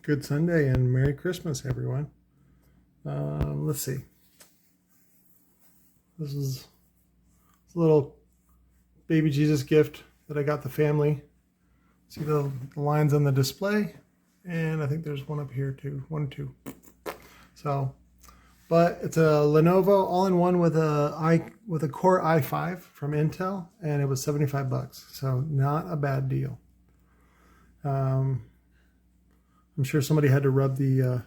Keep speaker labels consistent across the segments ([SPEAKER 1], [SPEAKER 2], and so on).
[SPEAKER 1] Good Sunday and Merry Christmas, everyone. Let's see. This is a little baby Jesus gift that I got the family. See the lines on the display? And I think there's one up here too. 1, 2. So, but it's a Lenovo all-in-one with a Core i5 from Intel, and it was $75. So not a bad deal. I'm sure somebody had to rub the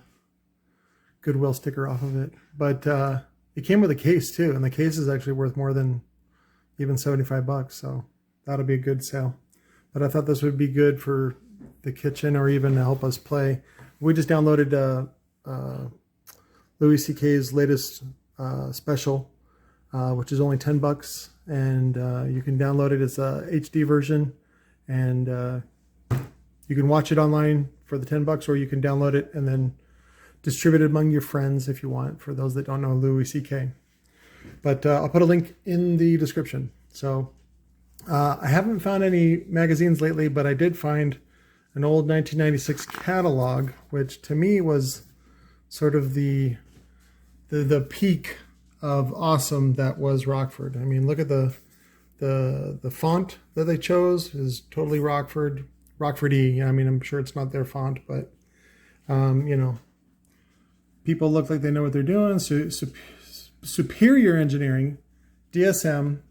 [SPEAKER 1] Goodwill sticker off of it, but it came with a case too, and the case is actually worth more than even $75. So that'll be a good sale. But I thought this would be good for the kitchen or even to help us play. We just downloaded Louis C.K.'s latest special, which is only $10, and you can download it. It's a HD version, and you can watch it online for the $10, or you can download it and then distribute it among your friends if you want, for those that don't know Louis C.K. But I'll put a link in the description. So I haven't found any magazines lately, but I did find an old 1996 catalog, which to me was sort of the peak of awesome that was Rockford. I mean, look at the font that they chose is totally Rockford. Rockford-y. I mean, I'm sure it's not their font, but you know, people look like they know what they're doing. So, superior engineering, DSM,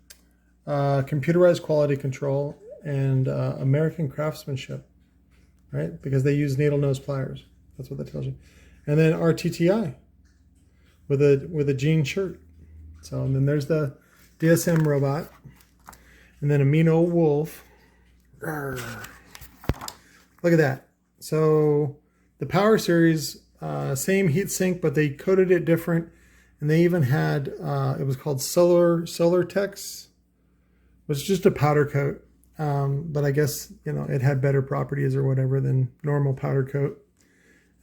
[SPEAKER 1] computerized quality control, and American craftsmanship, right? Because they use needle nose pliers. That's what that tells you. And then RTTI with a jean shirt. So, and then there's the DSM robot, and then Amino Wolf. Rawr. Look at that. So the Power Series, same heat sink, but they coated it different. And they even had, it was called Solar Tex. It was just a powder coat. But I guess, you know, it had better properties or whatever than normal powder coat.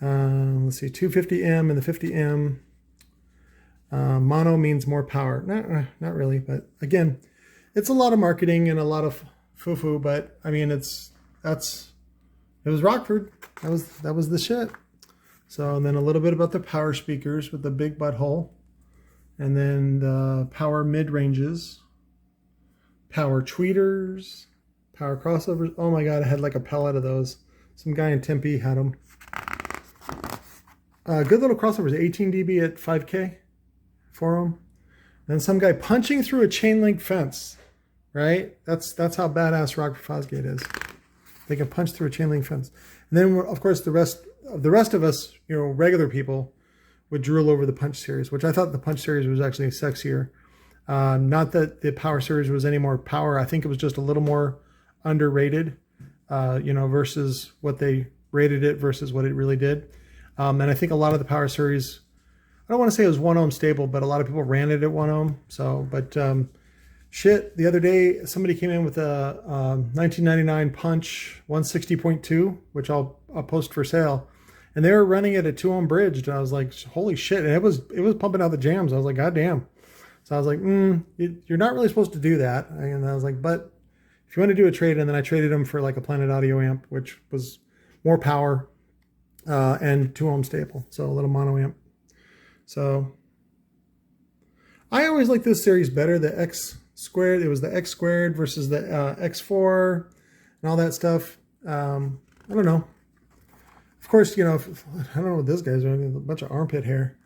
[SPEAKER 1] Let's see, 250M and the 50M. Mono means more power. Not really, but again, it's a lot of marketing and a lot of foo-foo, but I mean, it was Rockford. That was the shit. So, and then a little bit about the power speakers with the big butthole, and then the power mid-ranges, power tweeters, power crossovers. Oh my God, I had like a pallet of those. Some guy in Tempe had them. Good little crossovers, 18 dB at 5K for them. Then some guy punching through a chain link fence, right? That's how badass Rockford Fosgate is. They can punch through a chain link fence. And then, of course, the rest of us, you know, regular people, would drool over the Punch series, which I thought the Punch series was actually sexier. Not that the Power series was any more power. I think it was just a little more underrated, you know, versus what they rated it versus what it really did. And I think a lot of the Power series, I don't want to say it was 1 ohm stable, but a lot of people ran it at 1 ohm. So, but shit, the other day somebody came in with a 1999 Punch 160.2, which I'll post for sale, and they were running it at 2 ohm bridged, and I was like, holy shit! And it was pumping out the jams. I was like, god damn. So I was like, you're not really supposed to do that. And I was like, but if you want to do a trade, and then I traded them for like a Planet Audio amp, which was more power and 2 ohm stable, so a little mono amp. So I always like this series better, the X squared. It was the X squared versus the X4 and all that stuff. I don't know. Of course, you know, I don't know what this guy's doing. A bunch of armpit hair.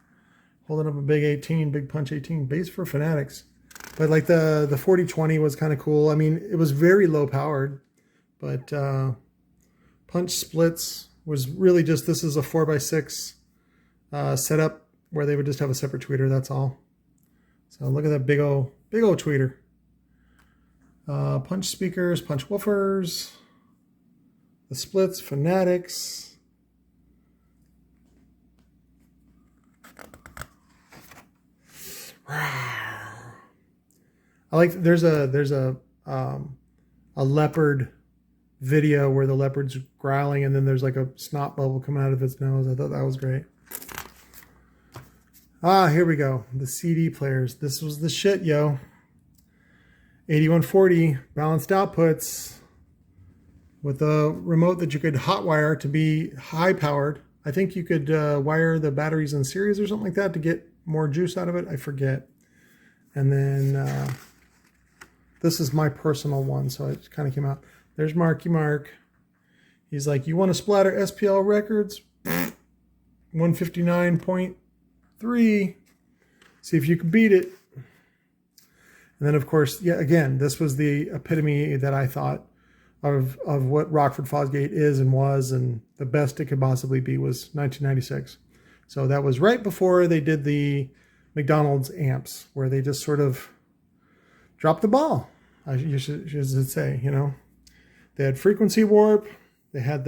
[SPEAKER 1] Holding up a big Punch 18. Bass for fanatics. But like the 4020 was kind of cool. I mean, it was very low powered. But Punch splits was really just, this is a 4x6 setup where they would just have a separate tweeter. That's all. So look at that big old tweeter. Punch speakers, Punch woofers, the splits, fanatics. I like, there's a leopard video where the leopard's growling and then there's like a snot bubble coming out of its nose. I thought that was great. Here we go. The CD players. This was the shit, yo. 8140 balanced outputs with a remote that you could hotwire to be high powered I think you could wire the batteries in series or something like that to get more juice out of it. I forget. And then this is my personal one, so it kind of came out. There's Marky Mark. He's like, you want to splatter SPL records? 159.3. See if you can beat it. And then, of course, yeah, again, this was the epitome that I thought of what Rockford Fosgate is and was, and the best it could possibly be was 1996. So that was right before they did the McDonald's amps, where they just sort of dropped the ball, you should say, you know. They had frequency warp. They had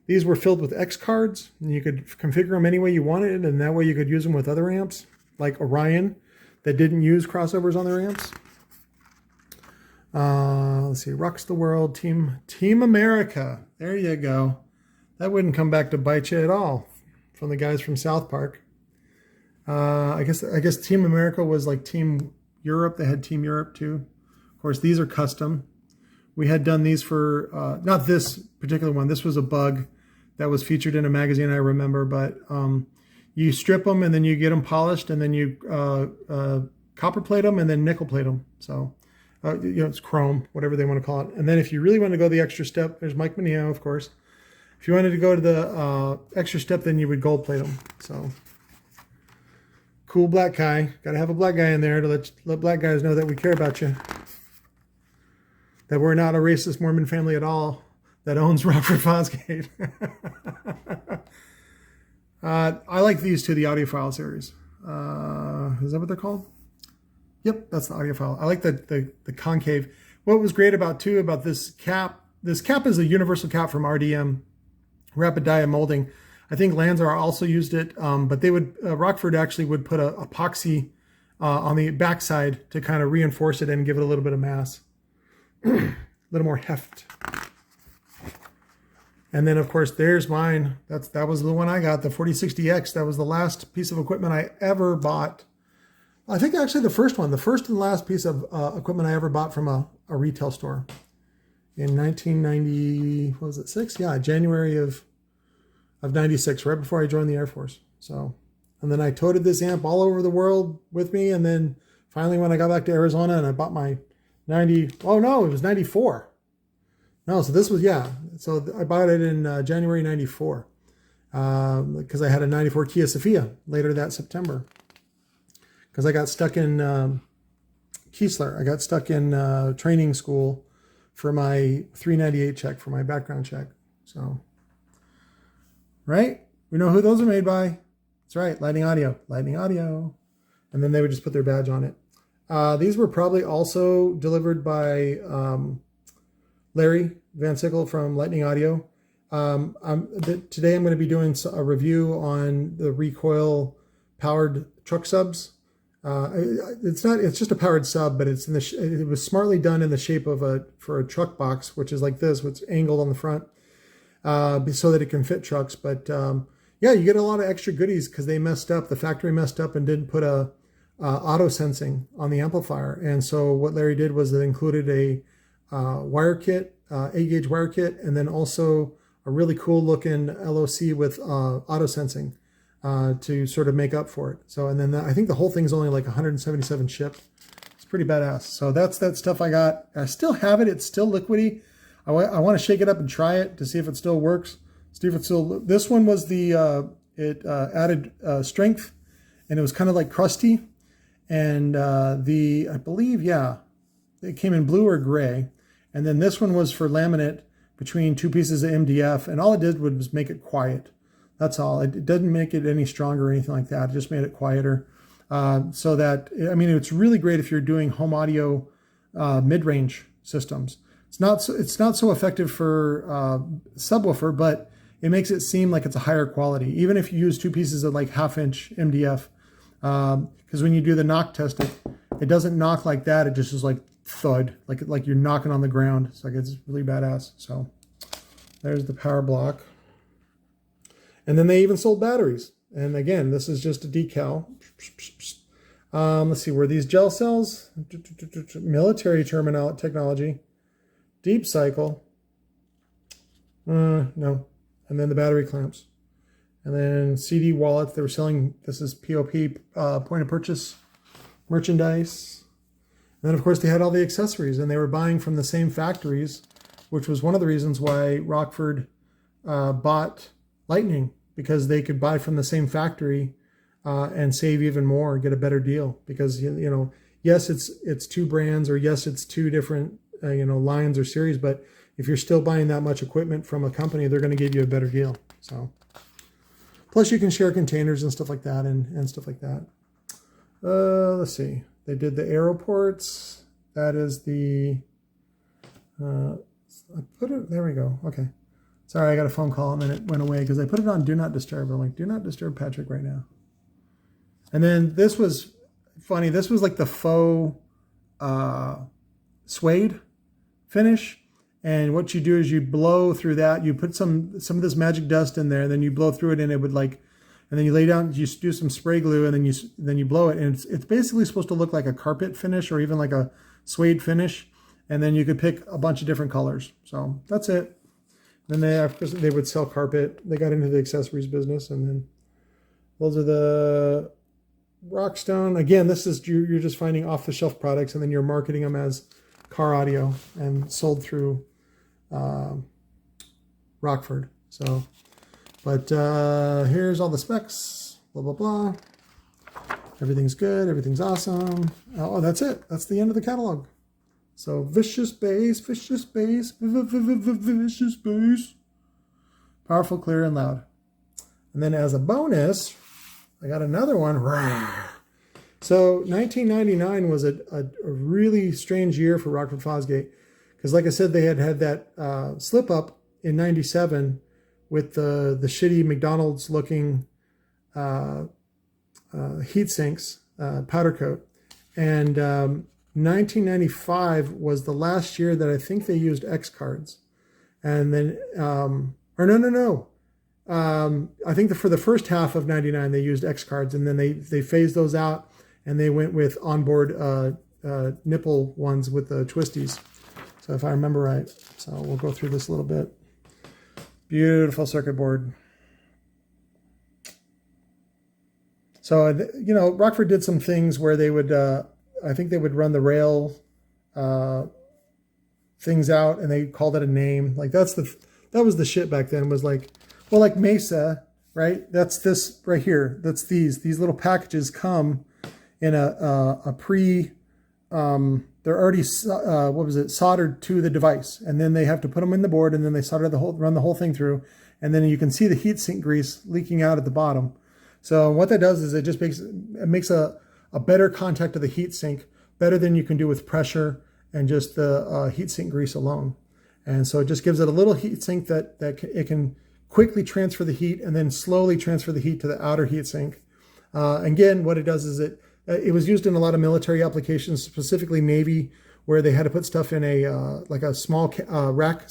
[SPEAKER 1] these were filled with X cards, and you could configure them any way you wanted, and that way you could use them with other amps, like Orion, that didn't use crossovers on their amps. Let's see, Rocks the World, Team America. There you go. That wouldn't come back to bite you at all from the guys from South Park. I guess Team America was like Team Europe. They had Team Europe too. Of course, these are custom. We had done these for, not this particular one. This was a bug that was featured in a magazine, I remember. But you strip them and then you get them polished, and then you copper plate them and then nickel plate them. So, you know, it's chrome, whatever they want to call it. And then if you really want to go the extra step, there's Mike Mineo, of course. If you wanted to go to the extra step, then you would gold plate them. So, cool black guy. Got to have a black guy in there to let black guys know that we care about you. That we're not a racist Mormon family at all that owns Rockford Fosgate. I like these two, the audiophile series. Is that what they're called? Yep, that's the audiophile. I like the concave. What was great about this cap is a universal cap from RDM, Rapid Die Molding. I think Lanzar also used it, but they would Rockford actually would put a epoxy on the backside to kind of reinforce it and give it a little bit of mass. A little more heft. And then, of course, there's mine. That was the one I got, the 4060X. That was the last piece of equipment I ever bought. I think actually the first and last piece of equipment I ever bought from a retail store in 1990. What was it, 6? Yeah, January of 96, right before I joined the Air Force. So, and then I toted this amp all over the world with me. And then finally, when I got back to Arizona and I bought my 94. No, so this was, yeah. So I bought it in January 94 because I had a 94 Kia Sophia later that September. Because I got stuck in Keesler. I got stuck in training school for my 398 check, for my background check. So, right? We know who those are made by. That's right, Lightning Audio. Lightning Audio. And then they would just put their badge on it. These were probably also delivered by Larry Van Sickle from Lightning Audio. Today I'm going to be doing a review on the Recoil powered truck subs. It's just a powered sub, but it's it was smartly done in the shape of for a truck box, which is like this, which is angled on the front, so that it can fit trucks. But yeah, you get a lot of extra goodies because they messed up. The factory messed up and didn't put a auto sensing on the amplifier. And so what Larry did was they included a wire kit, 8-gauge wire kit, and then also a really cool looking LOC with auto sensing to sort of make up for it. So, and then I think the whole thing's only like 177 shipped. It's pretty badass. So that's that stuff I got. I still have it. It's still liquidy. I want to shake it up and try it to see if it still works. See if it still, this one was it added strength, and it was kind of like crusty. And I believe, yeah, it came in blue or gray. And then this one was for laminate between two pieces of MDF. And all it did was make it quiet. That's all. It doesn't make it any stronger or anything like that. It just made it quieter. So that, I mean, it's really great if you're doing home audio mid-range systems. It's not so effective for subwoofer, but it makes it seem like it's a higher quality, even if you use two pieces of like 1/2-inch MDF. Because when you do the knock test, it doesn't knock like that. It just is like thud, like you're knocking on the ground. It's like, it's really badass. So there's the power block. And then they even sold batteries. And again, this is just a decal. Let's see, were these gel cells? Military terminal technology. Deep cycle. No. And then the battery clamps. And then CD wallets, they were selling, this is POP, point of purchase merchandise. And then of course they had all the accessories, and they were buying from the same factories, which was one of the reasons why Rockford bought Lightning, because they could buy from the same factory and save even more, get a better deal. Because, you know, yes, it's two brands, or yes, it's two different you know, lines or series, but if you're still buying that much equipment from a company, they're going to give you a better deal. So, plus you can share containers and stuff like that, and stuff like that. Let's see. They did the arrow ports. That is the. I put it. There we go. Okay. Sorry, I got a phone call and then it went away because I put it on Do Not Disturb. I'm like, do not disturb Patrick right now. And then this was funny. This was like the faux suede finish. And what you do is you blow through that. You put some of this magic dust in there, and then you blow through it, and it would like, and then you lay down, you do some spray glue, and then you blow it, and it's basically supposed to look like a carpet finish or even like a suede finish. And then you could pick a bunch of different colors. So that's it. Then they would sell carpet. They got into the accessories business, and then those are the Rockstone. Again, this is you're just finding off-the-shelf products, and then you're marketing them as car audio and sold through Rockford. So, but here's all the specs. Blah blah blah. Everything's good. Everything's awesome. Oh, that's it. That's the end of the catalog. So vicious bass, vicious bass, vicious bass. Powerful, clear, and loud. And then as a bonus, I got another one. So 1999 was a really strange year for Rockford Fosgate. Because like I said, they had that slip up in 97 with the shitty McDonald's looking heat sinks, powder coat. And 1995 was the last year that I think they used X cards. And then, or no. I think for the first half of 99, they used X cards, and then they phased those out, and they went with onboard nipple ones with the twisties. So if I remember right. So we'll go through this a little bit. Beautiful circuit board. So, you know, Rockford did some things where they would, I think they would run the rail things out, and they called it a name. Like that was the shit back then, was like, well, like Mesa, right? That's this right here. That's these little packages come in a pre, they're already, soldered to the device. And then they have to put them in the board, and then they run the whole thing through. And then you can see the heatsink grease leaking out at the bottom. So what that does is it just makes a better contact of the heatsink, better than you can do with pressure and just the heatsink grease alone. And so it just gives it a little heatsink that it can quickly transfer the heat and then slowly transfer the heat to the outer heatsink. Again, what it does is it was used in a lot of military applications, specifically Navy, where they had to put stuff in like a small rack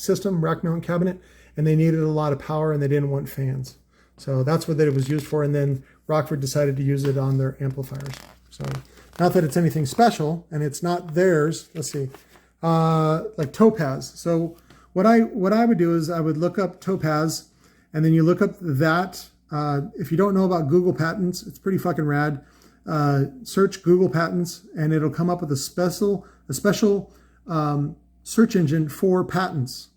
[SPEAKER 1] mount cabinet, and they needed a lot of power and they didn't want fans. So that's what it was used for. And then Rockford decided to use it on their amplifiers. So not that it's anything special, and it's not theirs. Let's see, like Topaz. So what I would do is I would look up Topaz, and then you look up that. If you don't know about Google patents, it's pretty fucking rad. Search Google patents, and it'll come up with a special search engine for patents.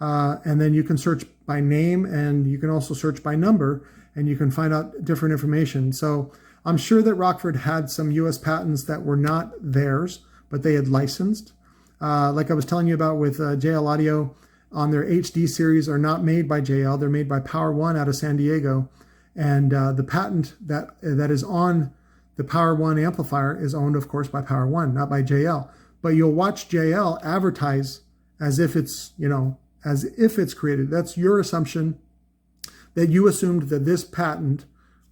[SPEAKER 1] And then you can search by name, and you can also search by number, and you can find out different information. So I'm sure that Rockford had some US patents that were not theirs, but they had licensed. Like I was telling you about with JL Audio, on their HD series are not made by JL. They're made by Power One out of San Diego. And the patent that is on the Power One amplifier is owned, of course, by Power One, not by JL. But you'll watch JL advertise as if it's, as if it's created. That's your assumption, that you assumed that this patent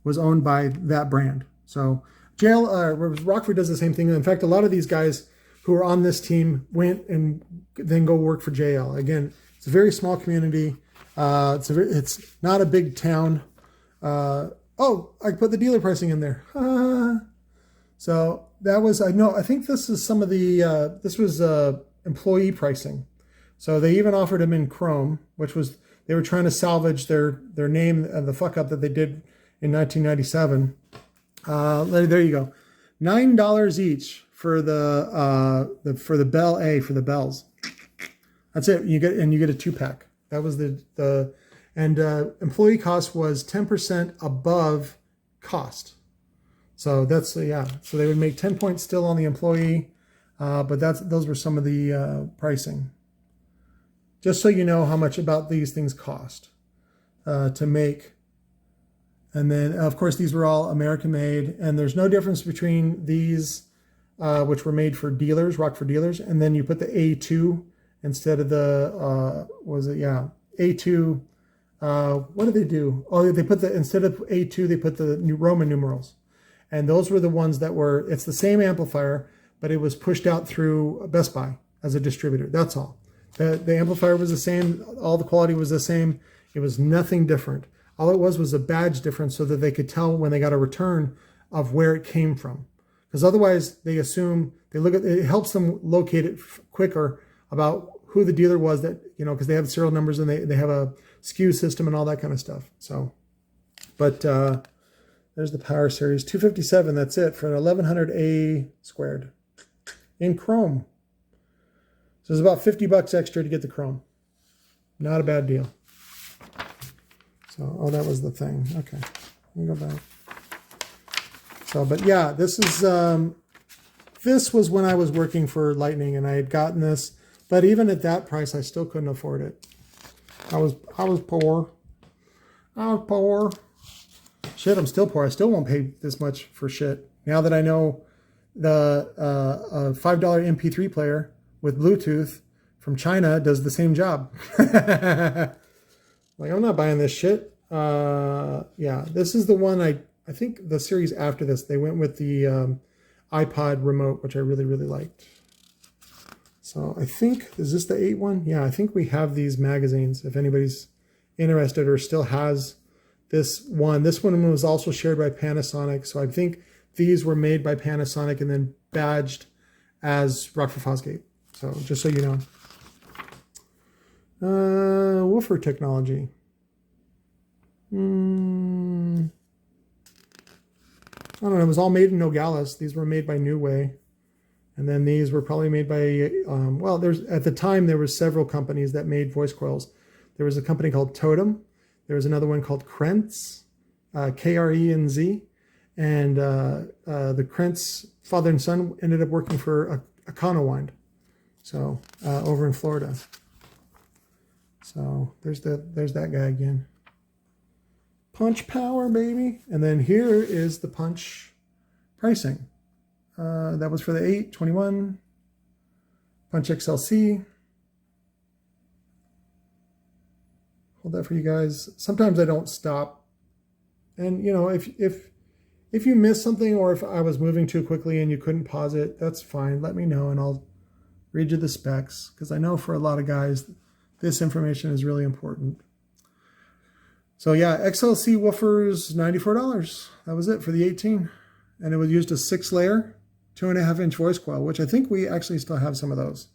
[SPEAKER 1] was owned by that brand. So Rockford does the same thing. In fact, a lot of these guys who are on this team went and then go work for JL. Again, it's a very small community. It's not a big town. Oh, I put the dealer pricing in there. So that was, I think this is some of the, this was employee pricing. So they even offered them in Chrome, which was they were trying to salvage their name and the fuck up that they did in 1997. There you go, $9 each for the Bell A, for the bells. That's it. You get a 2-pack. That was employee cost was 10% above cost. So that's yeah. So they would make 10 points still on the employee, but those were some of the pricing. Just so you know how much about these things cost to make. And then of course these were all American made, and there's no difference between these, which were made for dealers, Rockford dealers, and then you put the A2 instead of the A2. What did they do? Oh, they put instead of A2, they put the Roman numerals. And those were the ones that were, it's the same amplifier, but it was pushed out through Best Buy as a distributor. That's all. The amplifier was the same. All the quality was the same. It was nothing different. All it was a badge difference so that they could tell when they got a return of where it came from. Because otherwise they assume, it helps them locate it quicker about who the dealer was, that, because they have serial numbers and they have a SKU system and all that kind of stuff. So, but there's the Power Series 257. That's it for an 1100A squared in chrome. So it's about $50 extra to get the chrome. Not a bad deal. So, oh, that was the thing. Okay, let me go back. So, but yeah, this was when I was working for Lightning, and I had gotten this. But even at that price, I still couldn't afford it. I was poor. I was poor. Shit, I'm still poor. I still won't pay this much for shit. Now that I know the $5 MP3 player with Bluetooth from China does the same job. Like, I'm not buying this shit. Yeah, this is the one I think the series after this, they went with the iPod remote, which I really, really liked. So I think, is this the 8 one? Yeah, I think we have these magazines if anybody's interested or still has this one. This one was also shared by Panasonic. So I think these were made by Panasonic and then badged as Rockford Fosgate. So just so you know. Woofer technology. I don't know. It was all made in Nogales. These were made by New Way. And then these were probably made by, well, at the time, there were several companies that made voice coils. There was a company called Totem. There was another one called Krentz, K-R-E-N-Z. And the Krentz father and son ended up working for Econowind. So, over in Florida. So, there's that guy again. Punch power, baby. And then here is the punch pricing. That was for the 821 Punch XLC. Hold that for you guys. Sometimes I don't stop. And, if you miss something, or if I was moving too quickly and you couldn't pause it, that's fine. Let me know and I'll read you the specs. Because I know for a lot of guys, this information is really important. So yeah, XLC woofers, $94. That was it for the 18. And it was used a 6-layer, 2.5-inch voice coil, which I think we actually still have some of those.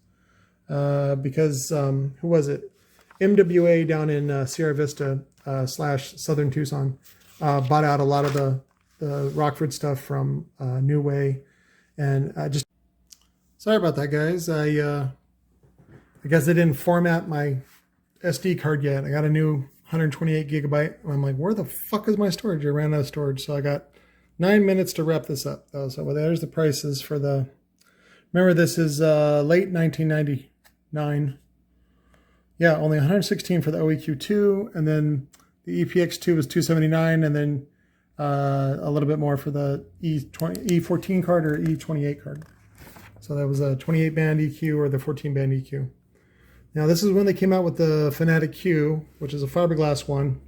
[SPEAKER 1] Because, who was it? MWA down in Sierra Vista / Southern Tucson bought out a lot of the Rockford stuff from New Way. And just, sorry about that, guys. I guess I didn't format my SD card yet. I got a new 128 gigabyte. I'm like, where the fuck is my storage? I ran out of storage. So I got 9 minutes to wrap this up, though. So there's the prices for the... Remember, this is late 1999. Yeah, only 116 for the OEQ2, and then the EPX2 was 279, and then a little bit more for the E14 card or E28 card. So that was a 28-band EQ or the 14-band EQ. Now, this is when they came out with the Fanatic Q, which is a fiberglass one,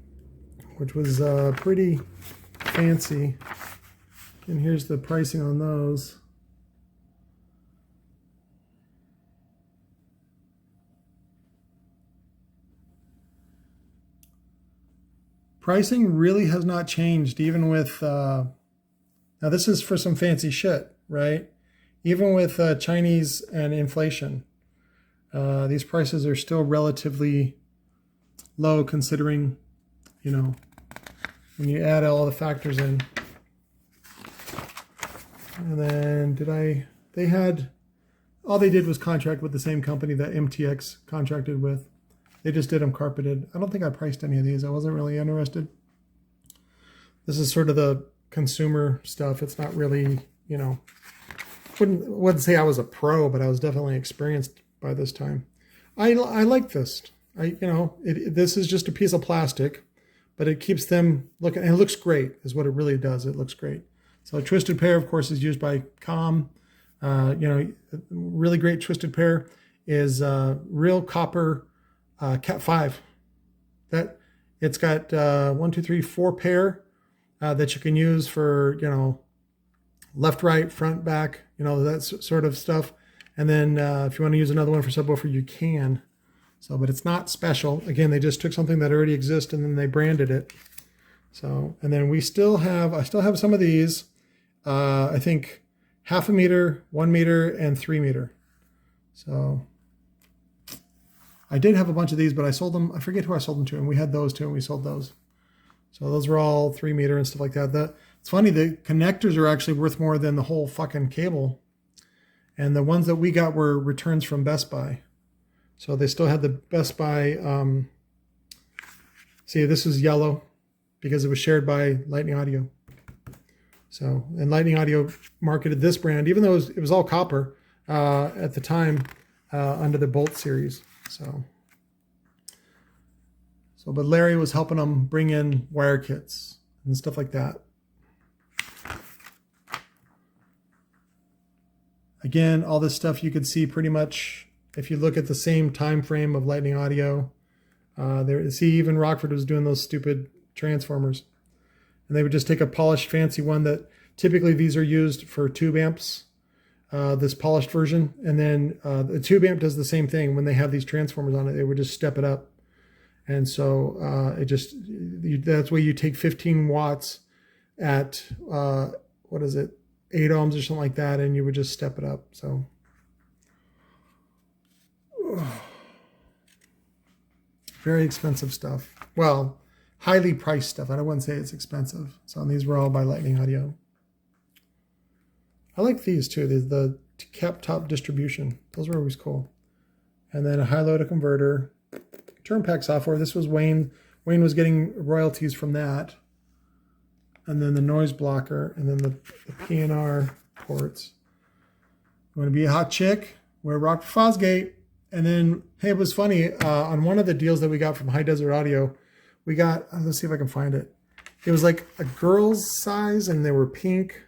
[SPEAKER 1] which was pretty fancy. And here's the pricing on those. Pricing really has not changed, even with, now this is for some fancy shit, right? Even with Chinese and inflation, these prices are still relatively low considering, you know, when you add all the factors in. And then all they did was contract with the same company that MTX contracted with. They just did them carpeted. I don't think I priced any of these. I wasn't really interested. This is sort of the consumer stuff. It's not really, you know, wouldn't say I was a pro, but I was definitely experienced by this time. I like this. This is just a piece of plastic, but it keeps them looking, and it looks great is what it really does. It looks great. So a twisted pair, of course, is used by COM. Really great twisted pair is real copper Cat 5. That it's got 4 pair that you can use for, you know, left, right, front, back, you know, that sort of stuff. And then if you want to use another one for subwoofer, you can. So, but it's not special. Again, they just took something that already exists and then they branded it. So, and then I still have some of these. I think 0.5 meter, 1 meter, and 3 meter. So I did have a bunch of these, but I sold them. I forget who I sold them to, and we had those too, and we sold those. So those were all 3 meter and stuff like that. It's funny, the connectors are actually worth more than the whole fucking cable. And the ones that we got were returns from Best Buy. So they still had the Best Buy. See, this is yellow because it was shared by Lightning Audio. So, and Lightning Audio marketed this brand, even though it was all copper at the time under the Bolt series. But Larry was helping them bring in wire kits and stuff like that. Again, all this stuff you could see pretty much if you look at the same time frame of Lightning Audio. Even Rockford was doing those stupid transformers. And they would just take a polished fancy one that typically these are used for tube amps, this polished version. And then the tube amp does the same thing. When they have these transformers on it, they would just step it up. And so that's why you take 15 watts at, 8 ohms or something like that, and you would just step it up. So very expensive stuff. Well, highly priced stuff. I wouldn't say it's expensive. So these were all by Lightning Audio. I like these too. The cap top distribution. Those were always cool. And then a high-low converter. Turn pack software. This was Wayne. Wayne was getting royalties from that. And then the noise blocker. And then the PNR ports. You want to be a hot chick? Wear Rockford Fosgate. And then, hey, it was funny. On one of the deals that we got from High Desert Audio, we got, let's see if I can find it. It was like a girl's size and they were pink.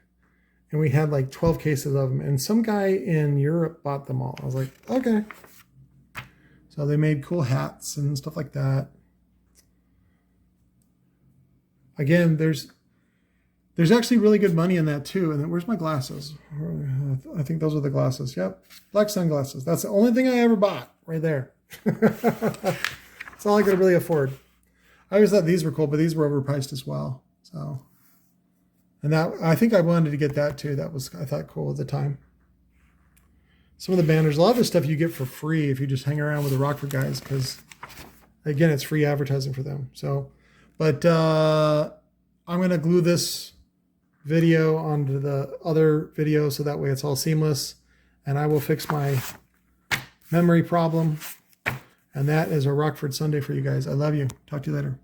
[SPEAKER 1] And we had like 12 cases of them. And some guy in Europe bought them all. I was like, okay. So they made cool hats and stuff like that. Again, there's actually really good money in that too. And then, where's my glasses? I think those are the glasses. Yep. Black sunglasses. That's the only thing I ever bought right there. That's all I could really afford. I always thought these were cool, but these were overpriced as well. So, and that, I think I wanted to get that too. That was, I thought, cool at the time. Some of the banners, a lot of the stuff you get for free if you just hang around with the Rockford guys, because again, it's free advertising for them. So, but I'm going to glue this video onto the other video so that way it's all seamless, and I will fix my memory problem. And that is a Rockford Sunday for you guys. I love you. Talk to you later.